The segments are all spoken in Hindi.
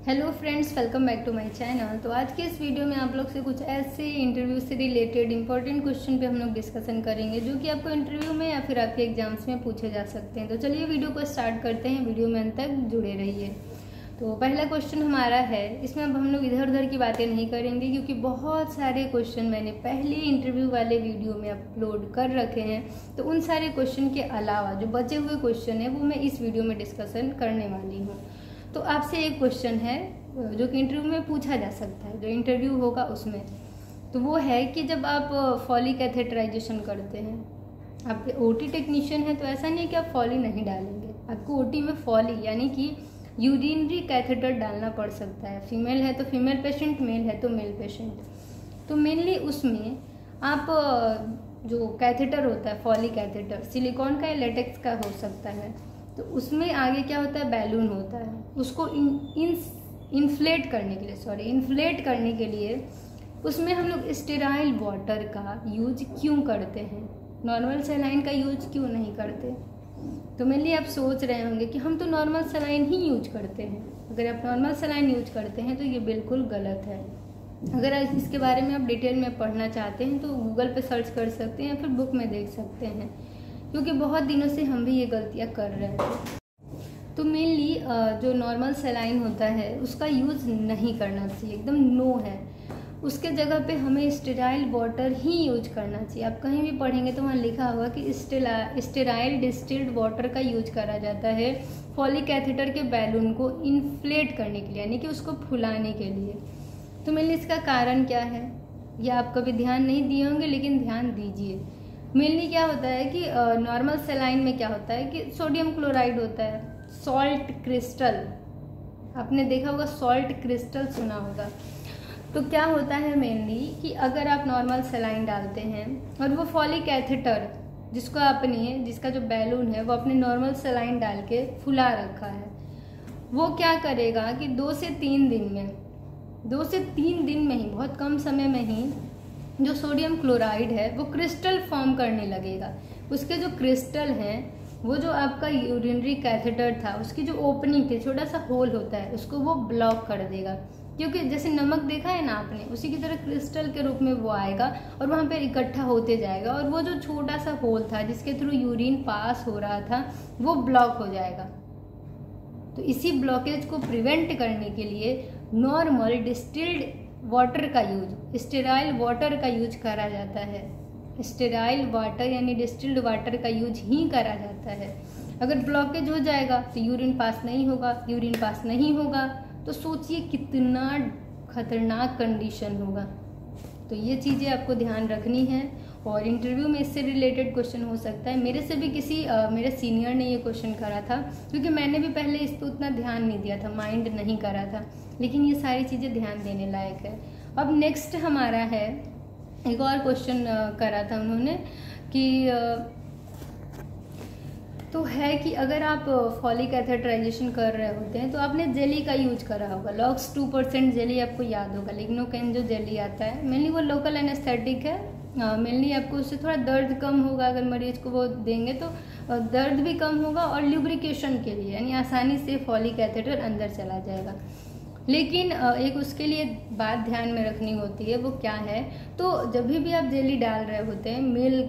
Hello friends, welcome back to my channel. तो आज के इस वीडियो में आप लोग से कुछ ऐसे इंटरव्यू से रिलेटेड इंपॉर्टेंट क्वेश्चन पे हम लोग डिस्कशन करेंगे जो कि आपको इंटरव्यू में या फिर आपके एग्जाम्स में पूछे जा सकते हैं। तो चलिए वीडियो को स्टार्ट करते हैं, वीडियो में अंत तक जुड़े रहिए। तो पहला क्वेश्चन हमारा है, इसमें अब हम लोग इधर उधर की बातें नहीं करेंगे क्योंकि बहुत सारे क्वेश्चन मैंने पहले इंटरव्यू वाले वीडियो में अपलोड कर रखे हैं। तो उन सारे क्वेश्चन के अलावा जो बचे हुए क्वेश्चन है वो मैं इस वीडियो में डिस्कशन करने वाली हूँ। तो आपसे एक क्वेश्चन है जो कि इंटरव्यू में पूछा जा सकता है, जो इंटरव्यू होगा उसमें। तो वो है कि जब आप फॉली कैथेटराइजेशन करते हैं, आप ओटी टेक्नीशियन है, तो ऐसा नहीं है कि आप फॉली नहीं डालेंगे। आपको ओटी में फॉली यानी कि यूरिनरी कैथेटर डालना पड़ सकता है। फीमेल है तो फीमेल पेशेंट, मेल है तो मेल पेशेंट। तो मेनली उसमें आप जो कैथेटर होता है, फॉली कैथेटर सिलिकॉन का या लेटेक्स का हो सकता है, तो उसमें आगे क्या होता है, बैलून होता है। उसको इन्फ्लेट करने के लिए उसमें हम लोग स्टेराइल वाटर का यूज क्यों करते हैं, नॉर्मल सलाइन का यूज क्यों नहीं करते। तो मेनली आप सोच रहे होंगे कि हम तो नॉर्मल सलाइन ही यूज करते हैं। अगर आप नॉर्मल सलाइन यूज करते हैं तो ये बिल्कुल गलत है। अगर इसके बारे में आप डिटेल में पढ़ना चाहते हैं तो गूगल पे सर्च कर सकते हैं या फिर बुक में देख सकते हैं, क्योंकि बहुत दिनों से हम भी ये गलतियाँ कर रहे थे। तो मेनली जो नॉर्मल सलाइन होता है उसका यूज़ नहीं करना चाहिए, एकदम नो है। उसके जगह पे हमें स्टेराइल वाटर ही यूज करना चाहिए। आप कहीं भी पढ़ेंगे तो वहाँ लिखा होगा कि स्टेराइल डिस्टिल्ड वाटर का यूज करा जाता है फॉलिक कैथेटर के बैलून को इन्फ्लेट करने के लिए, यानी कि उसको फुलाने के लिए। तो मेनली इसका कारण क्या है, ये आप कभी ध्यान नहीं दिए होंगे, लेकिन ध्यान दीजिए। मेनली क्या होता है कि नॉर्मल सलाइन में क्या होता है कि सोडियम क्लोराइड होता है, सॉल्ट क्रिस्टल। आपने देखा होगा, सॉल्ट क्रिस्टल सुना होगा। तो क्या होता है मेनली कि अगर आप नॉर्मल सलाइन डालते हैं और वो फॉलिक कैथेटर जिसका जो बैलून है वो अपने नॉर्मल सलाइन डाल के फुला रखा है, वो क्या करेगा कि 2 से 3 दिन में ही, बहुत कम समय में ही जो सोडियम क्लोराइड है वो क्रिस्टल फॉर्म करने लगेगा। उसके जो क्रिस्टल हैं वो जो आपका यूरिनरी कैथेटर था उसकी जो ओपनिंग थी, छोटा सा होल होता है, उसको वो ब्लॉक कर देगा। क्योंकि जैसे नमक देखा है ना आपने, उसी की तरह क्रिस्टल के रूप में वो आएगा और वहाँ पे इकट्ठा होते जाएगा, और वो जो छोटा सा होल था जिसके थ्रू यूरिन पास हो रहा था वो ब्लॉक हो जाएगा। तो इसी ब्लॉकेज को प्रिवेंट करने के लिए नॉर्मल डिस्टिल्ड वाटर का यूज, स्टेराइल वाटर का यूज करा जाता है। स्टेराइल वाटर यानी डिस्टिल्ड वाटर का यूज ही करा जाता है। अगर ब्लॉकेज हो जाएगा तो यूरिन पास नहीं होगा तो सोचिए कितना खतरनाक कंडीशन होगा। तो ये चीज़ें आपको ध्यान रखनी है, और इंटरव्यू में इससे रिलेटेड क्वेश्चन हो सकता है। मेरे से भी किसी मेरे सीनियर ने ये क्वेश्चन करा था, क्योंकि मैंने भी पहले इस पर उतना ध्यान नहीं दिया था, माइंड नहीं करा था, लेकिन ये सारी चीज़ें ध्यान देने लायक है। अब नेक्स्ट हमारा है, एक और क्वेश्चन करा था उन्होंने कि तो है कि अगर आप फॉलिक कैथेटराइजेशन कर रहे होते हैं तो आपने जेली का यूज करा होगा। लॉक्स 2% जेली आपको याद होगा, लिग्नोकेन जो जेली आता है, मेनली वो लोकल एनेस्थेटिक है। मेनली आपको उससे थोड़ा दर्द कम होगा, अगर मरीज को वो देंगे तो दर्द भी कम होगा, और ल्यूब्रिकेशन के लिए यानी आसानी से फॉलिक कैथेटर अंदर चला जाएगा। लेकिन एक उसके लिए बात ध्यान में रखनी होती है, वो क्या है, तो जब भी आप जेली डाल रहे होते हैं मेल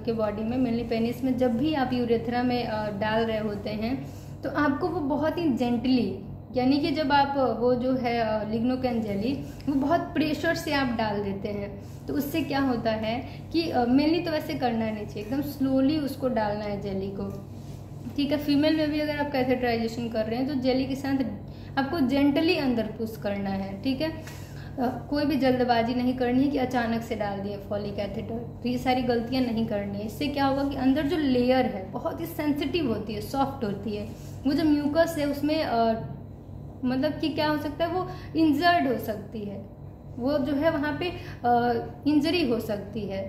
के बॉडी में, मेनली पेनिस में, जब भी आप यूरेथ्रा में डाल रहे होते हैं तो आपको वो बहुत ही जेंटली, यानी कि जब आप वो जो है लिग्नोकेन जेली वो बहुत प्रेशर से आप डाल देते हैं, तो उससे क्या होता है कि मेनली तो वैसे करना नहीं चाहिए, एकदम स्लोली उसको डालना है जेली को। ठीक है, फीमेल में भी अगर आप कैथेटराइजेशन कर रहे हैं तो जेली के साथ आपको जेंटली अंदर पुश करना है। ठीक है, कोई भी जल्दबाजी नहीं करनी है कि अचानक से डाल दिए फॉलिक कैथेटर, तो ये सारी गलतियां नहीं करनी है। इससे क्या होगा कि अंदर जो लेयर है बहुत ही सेंसिटिव होती है, सॉफ्ट होती है, वो जो म्यूकस है उसमें मतलब कि क्या हो सकता है, वो इंजर्ड हो सकती है, वो जो है वहाँ पे इंजरी हो सकती है।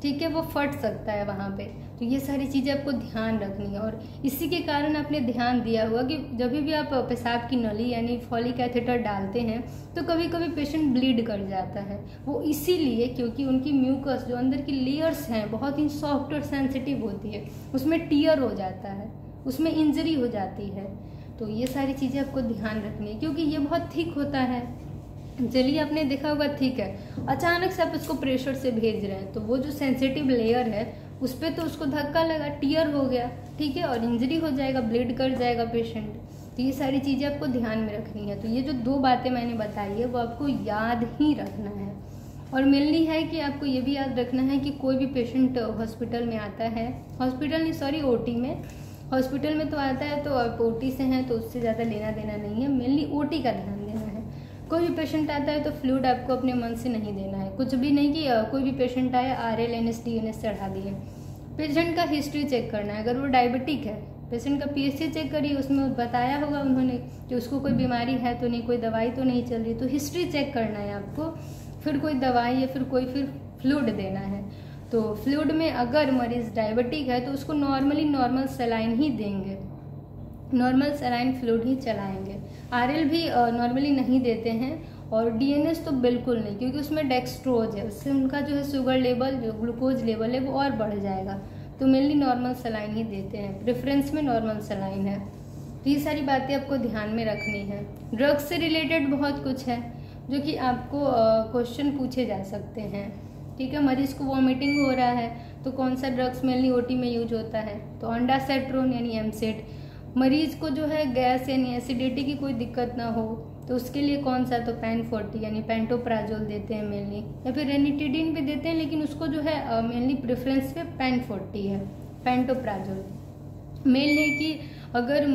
ठीक है, वो फट सकता है वहाँ पे। तो ये सारी चीज़ें आपको ध्यान रखनी है, और इसी के कारण आपने ध्यान दिया होगा कि जब भी आप पेशाब की नली यानी फॉलिक कैथेटर डालते हैं तो कभी कभी पेशेंट ब्लीड कर जाता है। वो इसीलिए क्योंकि उनकी म्यूकस जो अंदर की लेयर्स हैं बहुत ही सॉफ्ट और सेंसिटिव होती है, उसमें टीयर हो जाता है, उसमें इंजरी हो जाती है। तो ये सारी चीज़ें आपको ध्यान रखनी है, क्योंकि ये बहुत थिक होता है। चलिए आपने देखा होगा, ठीक है, अचानक से आप इसको प्रेशर से भेज रहे हैं, तो वो जो सेंसिटिव लेयर है उस पर तो उसको धक्का लगा, टीयर हो गया, ठीक है, और इंजरी हो जाएगा, ब्लीड कर जाएगा पेशेंट। तो ये सारी चीज़ें आपको ध्यान में रखनी है। तो ये जो 2 बातें मैंने बताई है वो आपको याद ही रखना है। और मेनली है कि आपको ये भी याद रखना है कि कोई भी पेशेंट हॉस्पिटल में आता है, हॉस्पिटल नहीं सॉरी ओटी में, हॉस्पिटल में तो आता है तो आप ओटी से हैं तो उससे ज़्यादा लेना देना नहीं है, मेनली ओटी का ध्यान देना है। कोई भी पेशेंट आता है तो फ्लूइड आपको अपने मन से नहीं देना है, कुछ भी नहीं कि कोई भी पेशेंट आया RL NS DNS चढ़ा दिए। पेशेंट का हिस्ट्री चेक करना है, अगर वो डायबिटिक है पेशेंट का PSC चेक करिए, उसमें बताया होगा उन्होंने कि उसको कोई बीमारी है तो नहीं, कोई दवाई तो नहीं चल रही, तो हिस्ट्री चेक करना है आपको, फिर कोई दवाई या फिर फ्लूइड देना है। तो फ्लूइड में अगर मरीज डायबिटिक है तो उसको नॉर्मल सलाइन ही देंगे, नॉर्मल सलाइन फ्लूइड ही चलाएंगे। RL भी नॉर्मली नहीं देते हैं, और DNS तो बिल्कुल नहीं, क्योंकि उसमें डेक्सट्रोज है, उससे उनका जो है शुगर लेवल, जो ग्लूकोज लेवल है वो और बढ़ जाएगा। तो मेनली नॉर्मल सलाइन ही देते हैं, प्रेफरेंस में नॉर्मल सलाइन है। तो ये सारी बातें आपको ध्यान में रखनी है। ड्रग्स से रिलेटेड बहुत कुछ है जो कि आपको क्वेश्चन पूछे जा सकते हैं, ठीक है। मरीज को वॉमिटिंग हो रहा है तो कौन सा ड्रग्स मेनली OT में यूज होता है, तो ऑन्डासेट्रोन यानी एमसेट। मरीज को जो है गैस यानी एसिडिटी की कोई दिक्कत ना हो तो उसके लिए कौन सा, तो पैन-40 यानी पेंटोप्राजोल देते हैं मेनली, या फिर रेनिटिडिन भी देते हैं, लेकिन उसको जो है मेनली प्रेफरेंस पे पैन-40 है, पेंटोप्राजोल। मेन है कि अगर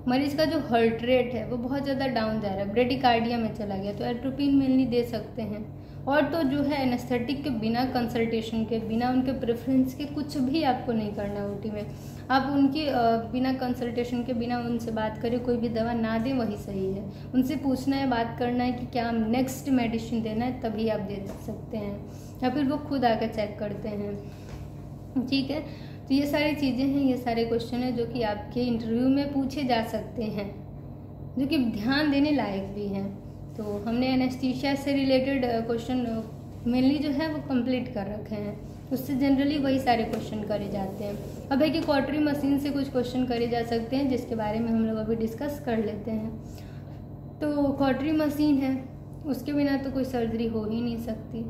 मरीज का जो हार्ट रेट है वो बहुत ज़्यादा डाउन जा रहा है, ब्रेडिकार्डिया में चला गया, तो एट्रोपिन मेनली दे सकते हैं। और तो जो है एनेस्थेटिक के बिना, कंसल्टेशन के बिना, उनके प्रेफरेंस के कुछ भी आपको नहीं करना OT में। आप उनकी बिना कंसल्टेशन के बिना उनसे बात करें, कोई भी दवा ना दें, वही सही है। उनसे पूछना है, बात करना है कि क्या नेक्स्ट मेडिसिन देना है, तभी आप दे सकते हैं, या फिर वो खुद आकर चेक करते हैं, ठीक है। तो ये सारी चीज़ें हैं, ये सारे क्वेश्चन हैं जो कि आपके इंटरव्यू में पूछे जा सकते हैं, जो कि ध्यान देने लायक भी हैं। तो हमने एनेस्थीसिया से रिलेटेड क्वेश्चन मेनली जो है वो कंप्लीट कर रखे हैं, उससे जनरली वही सारे क्वेश्चन करे जाते हैं। अब है कि कॉटरी मशीन से कुछ क्वेश्चन करे जा सकते हैं, जिसके बारे में हम लोग अभी डिस्कस कर लेते हैं। तो कॉटरी मशीन है, उसके बिना तो कोई सर्जरी हो ही नहीं सकती,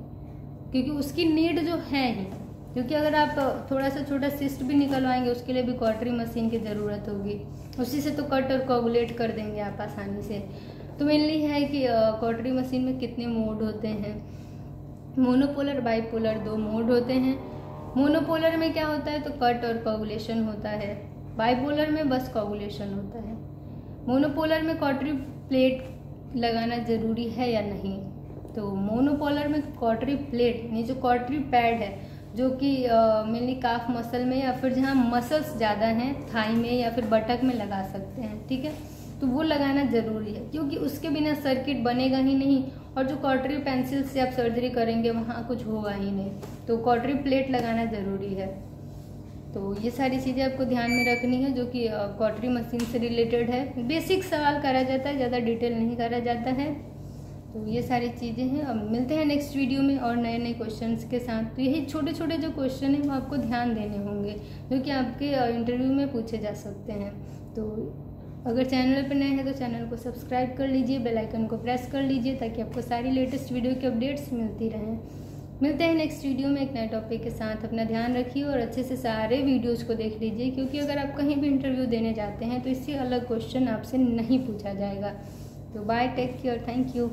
क्योंकि उसकी नीड जो है ही, क्योंकि अगर आप थोड़ा सा छोटा सिस्ट भी निकलवाएंगे उसके लिए भी कॉटरी मशीन की ज़रूरत होगी, उसी से तो कट और कोगुलेट कर देंगे आप आसानी से। तो मेनली है कि कॉटरी मशीन में कितने मोड होते हैं, मोनोपोलर बाइपोलर 2 मोड होते हैं। मोनोपोलर में क्या होता है, तो कट और कोगुलेशन होता है, बाइपोलर में बस कोगुलेशन होता है। मोनोपोलर में कॉटरी प्लेट लगाना ज़रूरी है या नहीं, तो मोनोपोलर में कॉटरी प्लेट यानी जो कॉटरी पैड है, जो कि मेनली काफ मसल में या फिर जहाँ मसल्स ज़्यादा हैं थाई में या फिर बटक में लगा सकते हैं, ठीक है। तो वो लगाना ज़रूरी है, क्योंकि उसके बिना सर्किट बनेगा ही नहीं, और जो कॉटरी पेंसिल से आप सर्जरी करेंगे वहाँ कुछ होगा ही नहीं, तो कॉटरी प्लेट लगाना ज़रूरी है। तो ये सारी चीज़ें आपको ध्यान में रखनी है, जो कि कॉटरी मशीन से रिलेटेड है। बेसिक सवाल करा जाता है, ज़्यादा डिटेल नहीं करा जाता है। तो ये सारी चीज़ें हैं। अब मिलते हैं नेक्स्ट वीडियो में और नए नए क्वेश्चंस के साथ। तो यही छोटे छोटे जो क्वेश्चन हैं वो आपको ध्यान देने होंगे, जो कि आपके इंटरव्यू में पूछे जा सकते हैं। तो अगर चैनल पर नए हैं तो चैनल को सब्सक्राइब कर लीजिए, बेल आइकन को प्रेस कर लीजिए, ताकि आपको सारी लेटेस्ट वीडियो की अपडेट्स मिलती रहें। मिलते हैं नेक्स्ट वीडियो में एक नए टॉपिक के साथ। अपना ध्यान रखिए और अच्छे से सारे वीडियोज़ को देख लीजिए, क्योंकि अगर आप कहीं भी इंटरव्यू देने जाते हैं तो इससे अलग क्वेश्चन आपसे नहीं पूछा जाएगा। तो bye, take care, thank you.